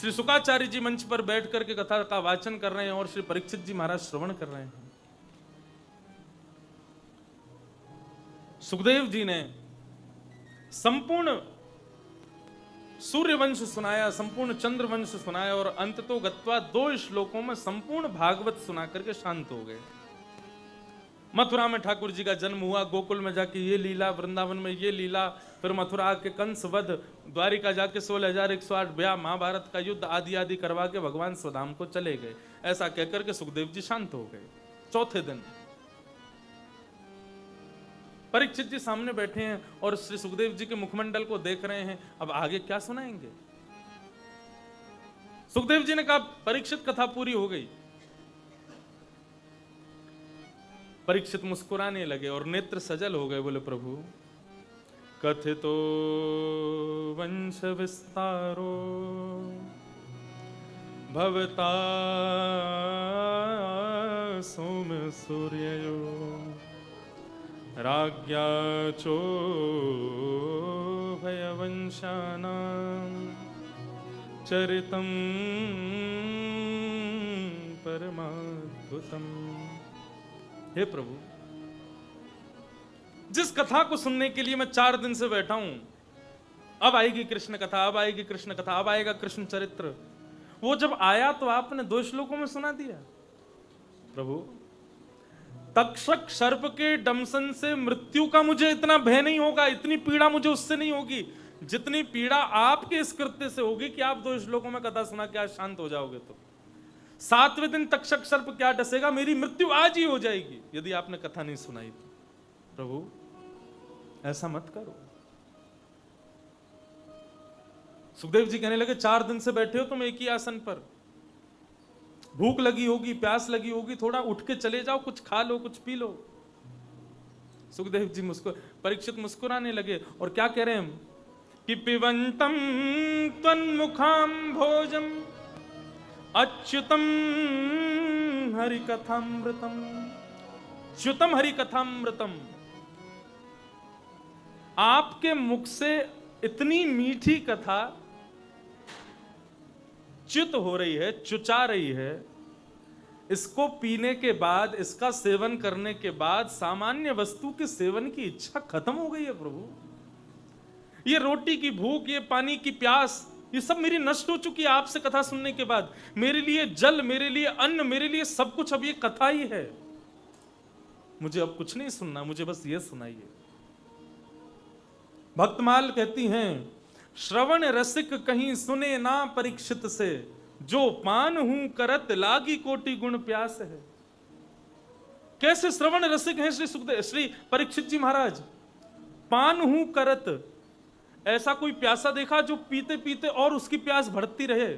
श्री शुकाचार्य जी मंच पर बैठ करके कथा का वाचन कर रहे हैं और श्री परीक्षित जी महाराज श्रवण कर रहे हैं। सुखदेव जी ने संपूर्ण सूर्यवंश सुनाया, संपूर्ण चंद्रवंश सुनाया और अंत तो गत्वा 2 श्लोकों में संपूर्ण भागवत सुना करके शांत हो गए। मथुरा में ठाकुर जी का जन्म हुआ, गोकुल में जाके ये लीला, वृंदावन में ये लीला, फिर मथुरा के कंस वध, द्वारिका जाके 16,108 ब्याह, महाभारत का युद्ध आदि आदि करवा के भगवान स्वधाम को चले गए। ऐसा कहकर के सुखदेव जी शांत हो गए। चौथे दिन परीक्षित जी सामने बैठे हैं और श्री सुखदेव जी के मुखमंडल को देख रहे हैं। अब आगे क्या सुनाएंगे? सुखदेव जी ने कहा परीक्षित कथा पूरी हो गई। परीक्षित मुस्कुराने लगे और नेत्र सजल हो गए। बोले प्रभु कथितो वंश विस्तारो भवता सोम सूर्ययो राज्ञा चोभयवंशानां चरितं परमाद्भुतम्। हे प्रभु, जिस कथा को सुनने के लिए मैं 4 दिन से बैठा हूं, अब आएगी कृष्ण कथा, अब आएगी कृष्ण कथा, अब आएगा कृष्ण चरित्र, वो जब आया तो आपने 2 श्लोकों में सुना दिया। प्रभु तक्षक सर्प के डमसन से मृत्यु का मुझे इतना भय नहीं होगा, इतनी पीड़ा मुझे उससे नहीं होगी जितनी पीड़ा आपके इस कृत्य से होगी कि आप 2 श्लोकों में कथा सुना के आज शांत हो जाओगे। तो 7वें दिन तक्षक सर्प क्या डसेगा, मेरी मृत्यु आज ही हो जाएगी यदि आपने कथा नहीं सुनाई तो। प्रभु ऐसा मत करो। सुखदेव जी कहने लगे 4 दिन से बैठे हो तुम एक ही आसन पर, भूख लगी होगी, प्यास लगी होगी, थोड़ा उठ के चले जाओ, कुछ खा लो, कुछ पी लो। सुखदेव जी परीक्षित मुस्कुराने लगे और क्या कह रहे हैं कि पिबंतम त्वन्मुखाम भोजम अच्युतम हरिकथामृतम, च्युतम हरिकथामृतम। आपके मुख से इतनी मीठी कथा च्युत हो रही है, चुचा रही है, इसको पीने के बाद, इसका सेवन करने के बाद सामान्य वस्तु के सेवन की इच्छा खत्म हो गई है। प्रभु ये रोटी की भूख, ये पानी की प्यास, ये सब मेरी नष्ट हो चुकी है आपसे कथा सुनने के बाद। मेरे लिए जल, मेरे लिए अन्न, मेरे लिए सब कुछ अब ये कथा ही है। मुझे अब कुछ नहीं सुनना, मुझे बस ये सुनाइए। भक्तमाल कहती हैं श्रवण रसिक कहीं सुने ना परीक्षित से, जो पान हूं करत लागी कोटि गुण प्यास है। कैसे श्रवण रसिक हैं श्री परीक्षित जी महाराज। पान हूं करत, ऐसा कोई प्यासा देखा जो पीते पीते और उसकी प्यास बढ़ती रहे?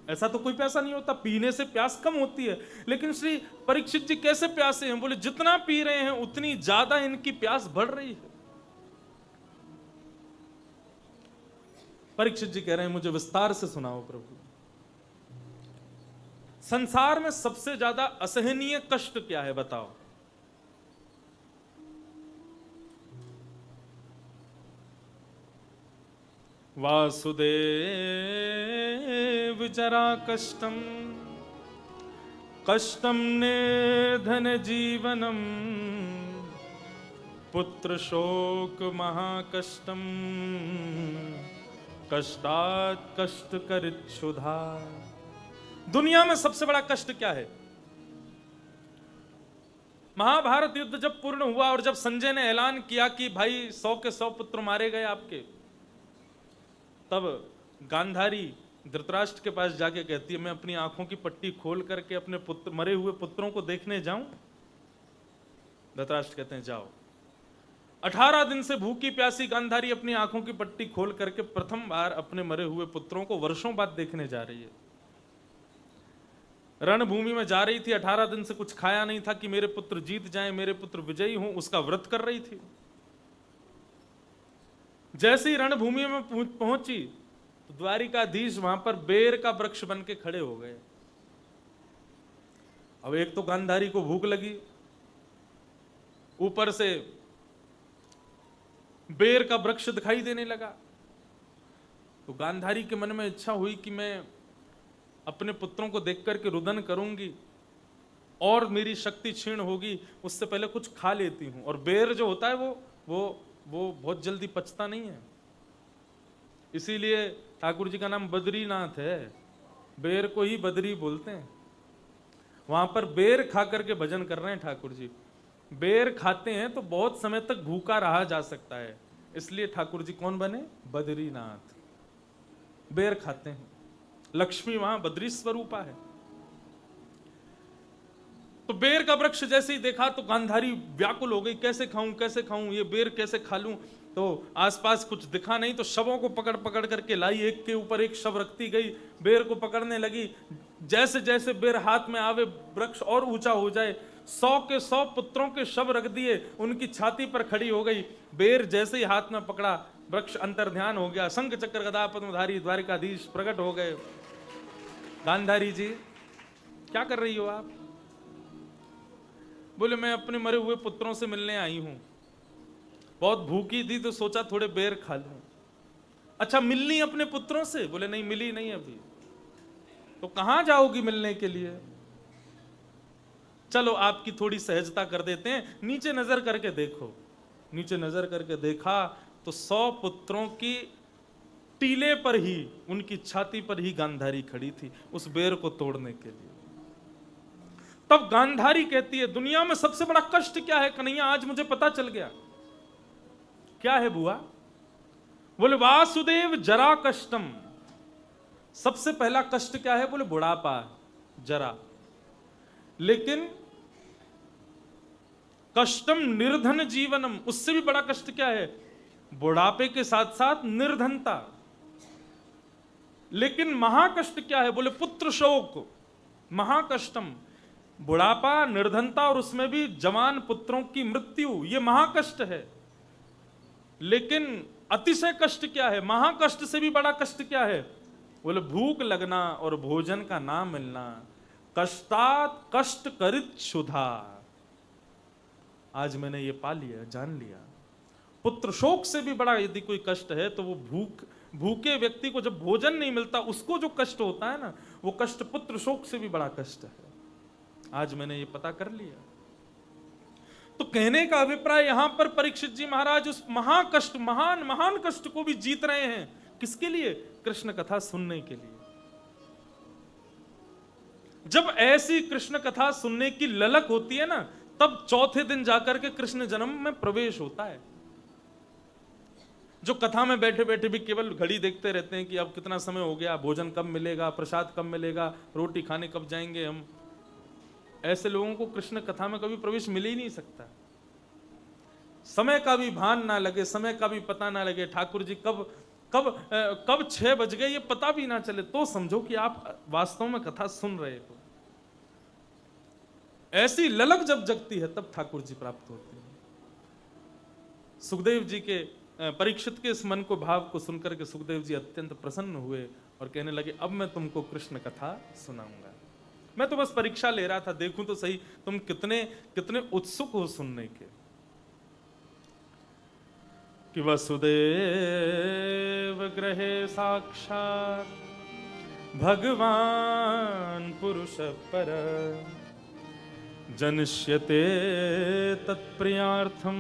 ऐसा तो कोई प्यासा नहीं होता, पीने से प्यास कम होती है। लेकिन श्री परीक्षित जी कैसे प्यासे हैं? बोले जितना पी रहे हैं उतनी ज्यादा इनकी प्यास बढ़ रही है। परीक्षित जी कह रहे हैं मुझे विस्तार से सुनाओ प्रभु। संसार में सबसे ज्यादा असहनीय कष्ट क्या है बताओ? वासुदेव जरा कष्टम कष्टम निधन जीवनम, पुत्र शोक महाकष्टम कष्टात् कष्ट करिच्छुधा। दुनिया में सबसे बड़ा कष्ट क्या है? महाभारत युद्ध जब पूर्ण हुआ और जब संजय ने ऐलान किया कि भाई 100 के 100 पुत्र मारे गए आपके, तब गांधारी धृतराष्ट्र के पास जाके कहती है मैं अपनी आंखों की पट्टी खोल करके अपने पुत्र, मरे हुए पुत्रों को देखने जाऊं? धृतराष्ट्र कहते हैं जाओ। 18 दिन से भूखी प्यासी गांधारी अपनी आंखों की पट्टी खोल करके प्रथम बार अपने मरे हुए पुत्रों को वर्षों बाद देखने जा रही है। रणभूमि में जा रही थी, 18 दिन से कुछ खाया नहीं था कि मेरे पुत्र जीत जाएं, मेरे पुत्र विजयी हों, उसका व्रत कर रही थी। जैसे ही रणभूमि में पहुंची तो द्वारिकाधीश वहां पर बेर का वृक्ष बन के खड़े हो गए। अब एक तो गांधारी को भूख लगी, ऊपर से बेर का वृक्ष दिखाई देने लगा, तो गांधारी के मन में इच्छा हुई कि मैं अपने पुत्रों को देख करके रुदन करूंगी और मेरी शक्ति क्षीण होगी, उससे पहले कुछ खा लेती हूं। और बेर जो होता है वो बहुत जल्दी पचता नहीं है, इसीलिए ठाकुर जी का नाम बद्रीनाथ है, बेर को ही बद्री बोलते हैं। वहां पर बेर खा करके भजन कर रहे हैं ठाकुर जी। बेर खाते हैं तो बहुत समय तक भूखा रहा जा सकता है, इसलिए ठाकुर जी कौन बने? बद्रीनाथ। बेर खाते हैं, लक्ष्मी वहां बद्री स्वरूपा है। तो बेर का वृक्ष जैसे ही देखा तो गांधारी व्याकुल हो गई, कैसे खाऊं कैसे खाऊं, ये बेर कैसे खा लूं। तो आसपास कुछ दिखा नहीं तो शवों को पकड़ पकड़ करके लाई, एक के ऊपर एक शव रखती गई, बेर को पकड़ने लगी। जैसे जैसे बेर हाथ में आवे वृक्ष और ऊंचा हो जाए, 100 के 100 पुत्रों के शव रख दिए, उनकी छाती पर खड़ी हो गई। बेर जैसे ही हाथ में पकड़ा, वृक्ष अंतर्ध्यान हो गया, शंख चक्र गदा पद्मधारी द्वारिकाधीश प्रकट हो गए। गांधारी जी क्या कर रही हो आप? बोले मैं अपने मरे हुए पुत्रों से मिलने आई हूं, बहुत भूखी थी तो सोचा थोड़े बेर खा लूं। अच्छा मिलनी अपने पुत्रों से? बोले नहीं, मिली नहीं अभी। तो कहां जाओगी मिलने के लिए? चलो आपकी थोड़ी सहजता कर देते हैं, नीचे नजर करके देखो। नीचे नजर करके देखा तो 100 पुत्रों की टीले पर ही, उनकी छाती पर ही गांधारी खड़ी थी उस बेर को तोड़ने के लिए। तब गांधारी कहती है दुनिया में सबसे बड़ा कष्ट क्या है कन्हैया? आज मुझे पता चल गया। क्या है बुआ? बोले वासुदेव जरा कष्टम। सबसे पहला कष्ट क्या है? बोले बुढ़ापा, जरा। लेकिन कष्टम निर्धन जीवनम, उससे भी बड़ा कष्ट क्या है? बुढ़ापे के साथ साथ निर्धनता। लेकिन महाकष्ट क्या है? बोले पुत्र शोक, महाकष्टम। बुढ़ापा, निर्धनता और उसमें भी जवान पुत्रों की मृत्यु, ये महाकष्ट है। लेकिन अतिशय कष्ट क्या है? महाकष्ट से भी बड़ा कष्ट क्या है? बोले भूख लगना और भोजन का ना मिलना। कष्टात कष्ट करित क्षुधा। आज मैंने ये पा लिया, जान लिया। पुत्र शोक से भी बड़ा यदि कोई कष्ट है तो वो भूखे व्यक्ति को जब भोजन नहीं मिलता उसको जो कष्ट होता है ना, वो कष्ट पुत्र शोक से भी बड़ा कष्ट है। आज मैंने ये पता कर लिया। तो कहने का अभिप्राय यहां पर परीक्षित जी महाराज उस महाकष्ट, महान महान कष्ट को भी जीत रहे हैं। किसके लिए? कृष्ण कथा सुनने के लिए। जब ऐसी कृष्ण कथा सुनने की ललक होती है ना, तब चौथे दिन जाकर के कृष्ण जन्म में प्रवेश होता है। जो कथा में बैठे बैठे भी केवल घड़ी देखते रहते हैं कि अब कितना समय हो गया, भोजन कब मिलेगा, प्रसाद कब मिलेगा, रोटी खाने कब जाएंगे हम, ऐसे लोगों को कृष्ण कथा में कभी प्रवेश मिल ही नहीं सकता। समय का भी भान ना लगे, समय का भी पता ना लगे, ठाकुर जी कब 6 बज गए ये पता भी ना चले, तो समझो कि आप वास्तव में कथा सुन रहे हो। ऐसी ललक जब जगती है तब ठाकुर जी प्राप्त होते हैं। सुखदेव जी के, परीक्षित के इस मन को, भाव को सुनकर के सुखदेव जी अत्यंत प्रसन्न हुए और कहने लगे अब मैं तुमको कृष्ण कथा सुनाऊंगा। मैं तो बस परीक्षा ले रहा था, देखूं तो सही तुम कितने उत्सुक हो सुनने के। कि वसुदेव गृहे साक्षात भगवान पुरुष पर जनिष्यते तत्प्रियार्थम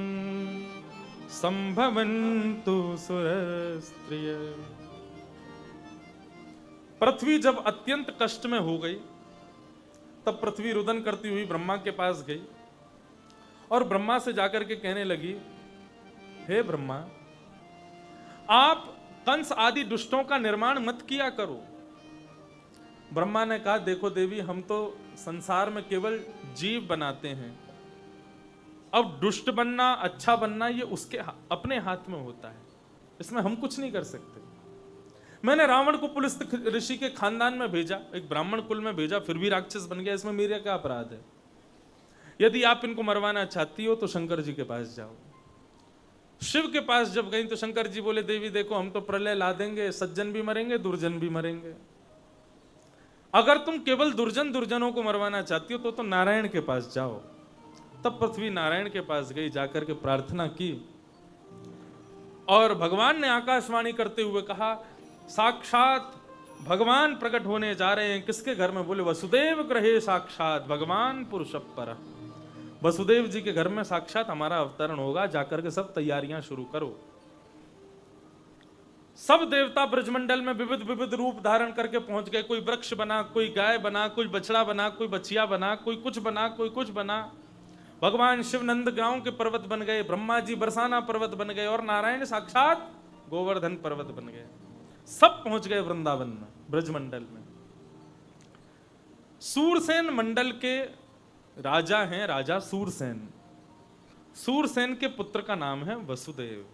संभवन्तु सुरस्त्रिय। पृथ्वी जब अत्यंत कष्ट में हो गई तब पृथ्वी रुदन करती हुई ब्रह्मा के पास गई और ब्रह्मा से जाकर के कहने लगी, हे ब्रह्मा, आप कंस आदि दुष्टों का निर्माण मत किया करो। ब्रह्मा ने कहा, देखो देवी, हम तो संसार में केवल जीव बनाते हैं, अब दुष्ट बनना अच्छा बनना ये उसके अपने हाथ में होता है, इसमें हम कुछ नहीं कर सकते। मैंने रावण को पुलस्त्य ऋषि के खानदान में भेजा, एक ब्राह्मण कुल में भेजा, फिर भी राक्षस बन गया, इसमें मेरा क्या अपराध है? यदि आप इनको मरवाना चाहती हो तो शंकर जी के पास जाओ। शिव के पास जब गई तो शंकर जी बोले, देवी देखो, हम तो प्रलय ला देंगे, सज्जन भी मरेंगे, दुर्जन भी मरेंगे। अगर तुम केवल दुर्जनों को मरवाना चाहती हो तो नारायण के पास जाओ। तब पृथ्वी नारायण के पास गई, जाकर के प्रार्थना की और भगवान ने आकाशवाणी करते हुए कहा, साक्षात भगवान प्रकट होने जा रहे हैं। किसके घर में? बोले वसुदेव ग्रहे साक्षात भगवान पुरुष पर। वसुदेव जी के घर में साक्षात हमारा अवतरण होगा, जाकर के सब तैयारियां शुरू करो। सब देवता ब्रजमंडल में विविध विविध रूप धारण करके पहुंच गए। कोई वृक्ष बना, कोई गाय बना, कोई बछड़ा बना, कोई बछिया बना, कोई कुछ बना, कोई कुछ बना। भगवान शिव नंदगांव के पर्वत बन गए, ब्रह्मा जी बरसाना पर्वत बन गए और नारायण साक्षात गोवर्धन पर्वत बन गए। सब पहुंच गए वृंदावन में, ब्रजमंडल में। सूरसेन मंडल के राजा हैं, राजा सूरसेन। सूरसेन के पुत्र का नाम है वसुदेव।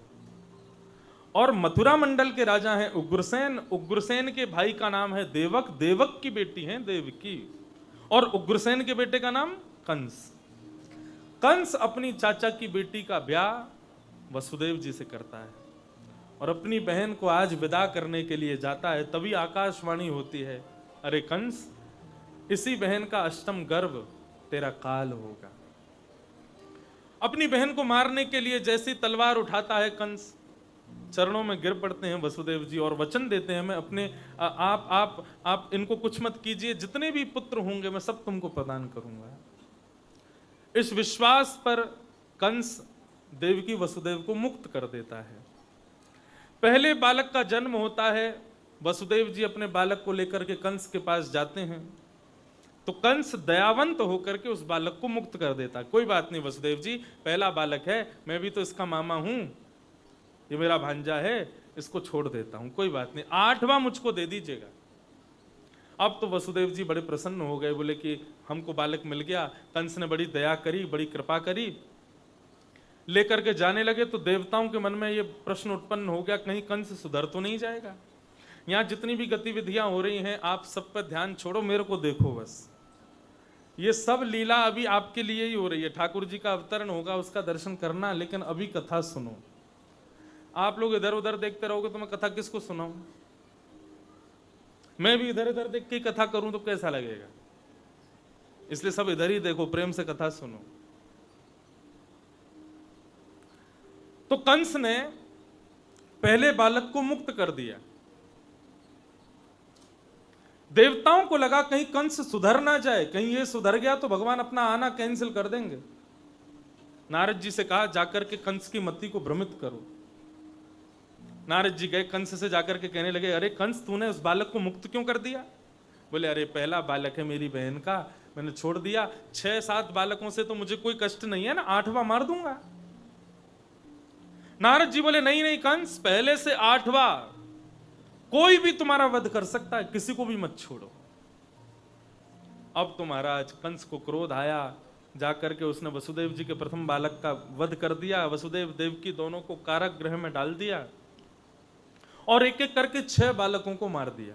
और मथुरा मंडल के राजा हैं उग्रसेन। उग्रसेन के भाई का नाम है देवक। देवक की बेटी है देवकी। और उग्रसेन के बेटे का नाम कंस। कंस अपनी चाचा की बेटी का ब्याह वसुदेव जी से करता है और अपनी बहन को आज विदा करने के लिए जाता है। तभी आकाशवाणी होती है, अरे कंस, इसी बहन का अष्टम गर्भ तेरा काल होगा। अपनी बहन को मारने के लिए जैसी तलवार उठाता है कंस, चरणों में गिर पड़ते हैं वसुदेव जी और वचन देते हैं, मैं अपने आप इनको कुछ मत कीजिए, जितने भी पुत्र होंगे मैं सब तुमको प्रदान करूंगा। इस विश्वास पर कंस देवकी वसुदेव को मुक्त कर देता है। पहले बालक का जन्म होता है। वसुदेव जी अपने बालक को लेकर के कंस के पास जाते हैं तो कंस दयावंत होकर के उस बालक को मुक्त कर देता। कोई बात नहीं वसुदेव जी, पहला बालक है, मैं भी तो इसका मामा हूं, ये मेरा भांजा है, इसको छोड़ देता हूं, कोई बात नहीं, 8वां मुझको दे दीजिएगा। अब तो वसुदेव जी बड़े प्रसन्न हो गए, बोले कि हमको बालक मिल गया। कंस ने बड़ी दया करी, बड़ी कृपा करी। लेकर के जाने लगे तो देवताओं के मन में ये प्रश्न उत्पन्न हो गया, कहीं कंस सुधर तो नहीं जाएगा। यहां जितनी भी गतिविधियां हो रही हैं आप सब पर ध्यान छोड़ो, मेरे को देखो बस। ये सब लीला अभी आपके लिए ही हो रही है। ठाकुर जी का अवतरण होगा, उसका दर्शन करना, लेकिन अभी कथा सुनो। आप लोग इधर उधर देखते रहोगे तो मैं कथा किसको सुनाऊं? मैं भी इधर उधर देख के कथा करूं तो कैसा लगेगा? इसलिए सब इधर ही देखो, प्रेम से कथा सुनो। तो कंस ने पहले बालक को मुक्त कर दिया। देवताओं को लगा कहीं कंस सुधर ना जाए, कहीं ये सुधर गया तो भगवान अपना आना कैंसिल कर देंगे। नारद जी से कहा जाकर के कंस की मति को भ्रमित करो। नारद जी गए, कंस से जाकर के कहने लगे, अरे कंस, तूने उस बालक को मुक्त क्यों कर दिया? बोले, अरे पहला बालक है मेरी बहन का, मैंने छोड़ दिया। 6-7 बालकों से तो मुझे कोई कष्ट नहीं है ना, 8वां मार दूंगा। नारद जी बोले, नहीं नहीं कंस, पहले से 8वां कोई भी तुम्हारा वध कर सकता है, किसी को भी मत छोड़ो। अब तो महाराज कंस को क्रोध आया, जाकर के उसने वसुदेव जी के प्रथम बालक का वध कर दिया। वसुदेव देवकी दोनों को कारागृह में डाल दिया और एक एक करके 6 बालकों को मार दिया।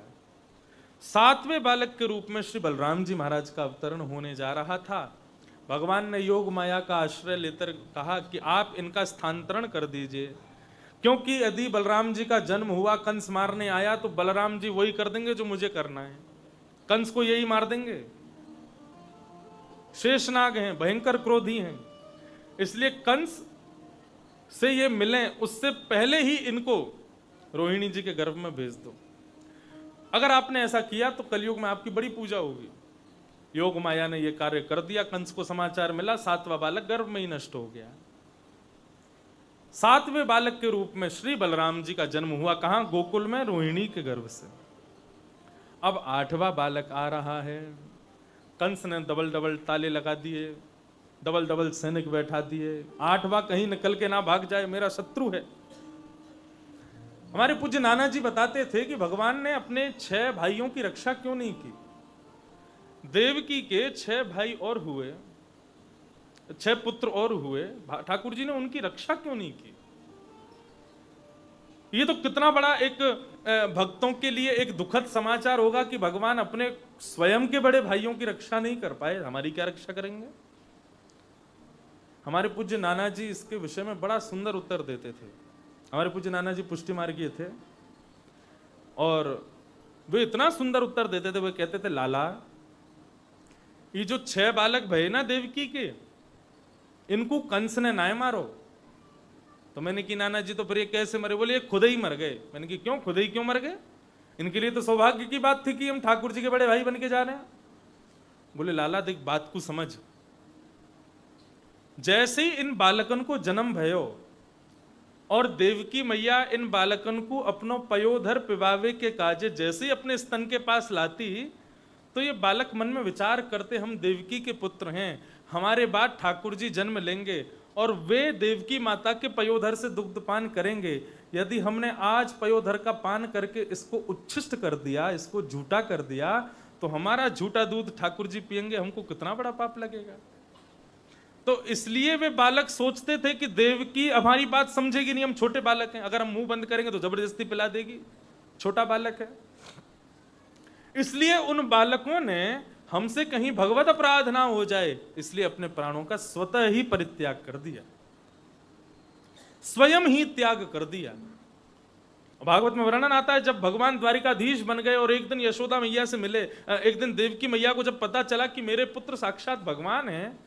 7वें बालक के रूप में श्री बलराम जी महाराज का अवतरण होने जा रहा था। भगवान ने योग माया का आश्रय लेकर कहा कि आप इनका स्थानांतरण कर दीजिए, क्योंकि यदि बलराम जी का जन्म हुआ, कंस मारने आया तो बलराम जी वही कर देंगे जो मुझे करना है, कंस को यही मार देंगे। शेषनाग हैं, भयंकर क्रोधी हैं, इसलिए कंस से ये मिलें उससे पहले ही इनको रोहिणी जी के गर्भ में भेज दो। अगर आपने ऐसा किया तो कलयुग में आपकी बड़ी पूजा होगी। योग माया ने यह कार्य कर दिया। कंस को समाचार मिला, 7वां बालक गर्भ में ही नष्ट हो गया। 7वें बालक के रूप में श्री बलराम जी का जन्म हुआ। कहां? गोकुल में, रोहिणी के गर्भ से। अब 8वां बालक आ रहा है। कंस ने डबल डबल ताले लगा दिए, डबल डबल सैनिक बैठा दिए। 8वां कहीं निकल के ना भाग जाए, मेरा शत्रु है। हमारे पूज्य नाना जी बताते थे कि भगवान ने अपने 6 भाइयों की रक्षा क्यों नहीं की। देवकी के 6 भाई और हुए, 6 पुत्र और हुए, ठाकुर जी ने उनकी रक्षा क्यों नहीं की? ये तो कितना बड़ा एक भक्तों के लिए एक दुखद समाचार होगा कि भगवान अपने स्वयं के बड़े भाइयों की रक्षा नहीं कर पाए, हमारी क्या रक्षा करेंगे? हमारे पूज्य नाना जी इसके विषय में बड़ा सुंदर उत्तर देते थे। हमारे पूज्य नाना जी पुष्टि मार्गीय थे और वे इतना सुंदर उत्तर देते थे। वे कहते थे, लाला, ये जो 6 बालक भय ना देवकी के, इनको कंस ने ना मारो। तो मैंने कि नाना जी तो फिर ये कैसे मरे? बोले ये खुद ही मर गए। मैंने कि क्यों, खुद ही क्यों मर गए? इनके लिए तो सौभाग्य की बात थी कि हम ठाकुर जी के बड़े भाई बन के जा रहे हैं। बोले लाला देख बात को समझ, जैसे ही इन बालकन को जन्म भयो और देवकी मैया इन बालकन को अपनो पयोधर पिवावे के काजे जैसे ही अपने स्तन के पास लाती, तो ये बालक मन में विचार करते हम देवकी के पुत्र हैं, हमारे बाद ठाकुर जी जन्म लेंगे और वे देवकी माता के पयोधर से दुग्धपान करेंगे। यदि हमने आज पयोधर का पान करके इसको उच्छिष्ट कर दिया, इसको झूठा कर दिया, तो हमारा झूठा दूध ठाकुर जी पिएंगे, हमको कितना बड़ा पाप लगेगा। तो इसलिए वे बालक सोचते थे कि देवकी हमारी बात समझेगी नहीं, हम छोटे बालक हैं, अगर हम मुंह बंद करेंगे तो जबरदस्ती पिला देगी, छोटा बालक है। इसलिए उन बालकों ने हमसे कहीं भगवत अपराध ना हो जाए, इसलिए अपने प्राणों का स्वतः ही परित्याग कर दिया, स्वयं ही त्याग कर दिया। भागवत में वर्णन आता है जब भगवान द्वारिकाधीश बन गए और एक दिन यशोदा मैया से मिले, एक दिन देवकी मैया को जब पता चला कि मेरे पुत्र साक्षात भगवान हैं,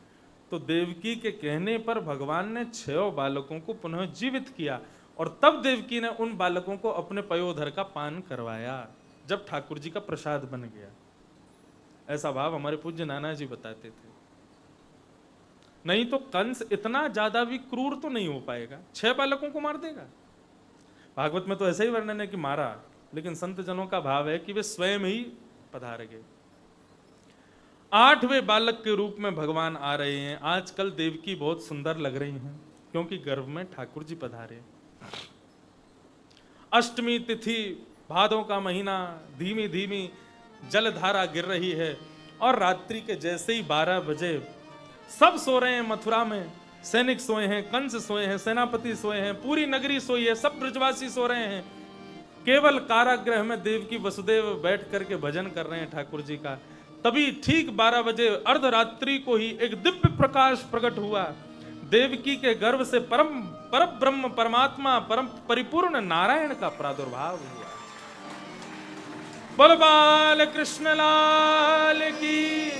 तो देवकी के कहने पर भगवान ने 6 बालकों को पुनः जीवित किया और तब देवकी ने उन बालकों को अपने पयोधर का पान करवाया, जब ठाकुर जी का प्रसाद बन गया। ऐसा भाव हमारे पूज्य नाना जी बताते थे। नहीं तो कंस इतना ज्यादा भी क्रूर तो नहीं हो पाएगा, 6 बालकों को मार देगा। भागवत में तो ऐसा ही वर्णन है कि मारा, लेकिन संत जनों का भाव है कि वे स्वयं ही पधार गए। 8वें बालक के रूप में भगवान आ रहे हैं। आजकल देवकी बहुत सुंदर लग रही हैं क्योंकि गर्भ में ठाकुर जी पधारे। अष्टमी तिथि, भादों का महीना, धीमी धीमी जलधारा गिर रही है और रात्रि के जैसे ही 12 बजे सब सो रहे हैं। मथुरा में सैनिक सोए हैं, कंस सोए हैं, सेनापति सोए हैं, पूरी नगरी सोई है, सब ब्रजवासी सो रहे हैं। केवल कारागृह में देवकी वसुदेव बैठ करके भजन कर रहे हैं ठाकुर जी का। तभी ठीक 12 बजे अर्धरात्रि को ही एक दिव्य प्रकाश प्रकट हुआ। देवकी के गर्भ से परम परब्रह्म परमात्मा परम परिपूर्ण नारायण का प्रादुर्भाव हुआ। बोल बाल कृष्ण लाल की।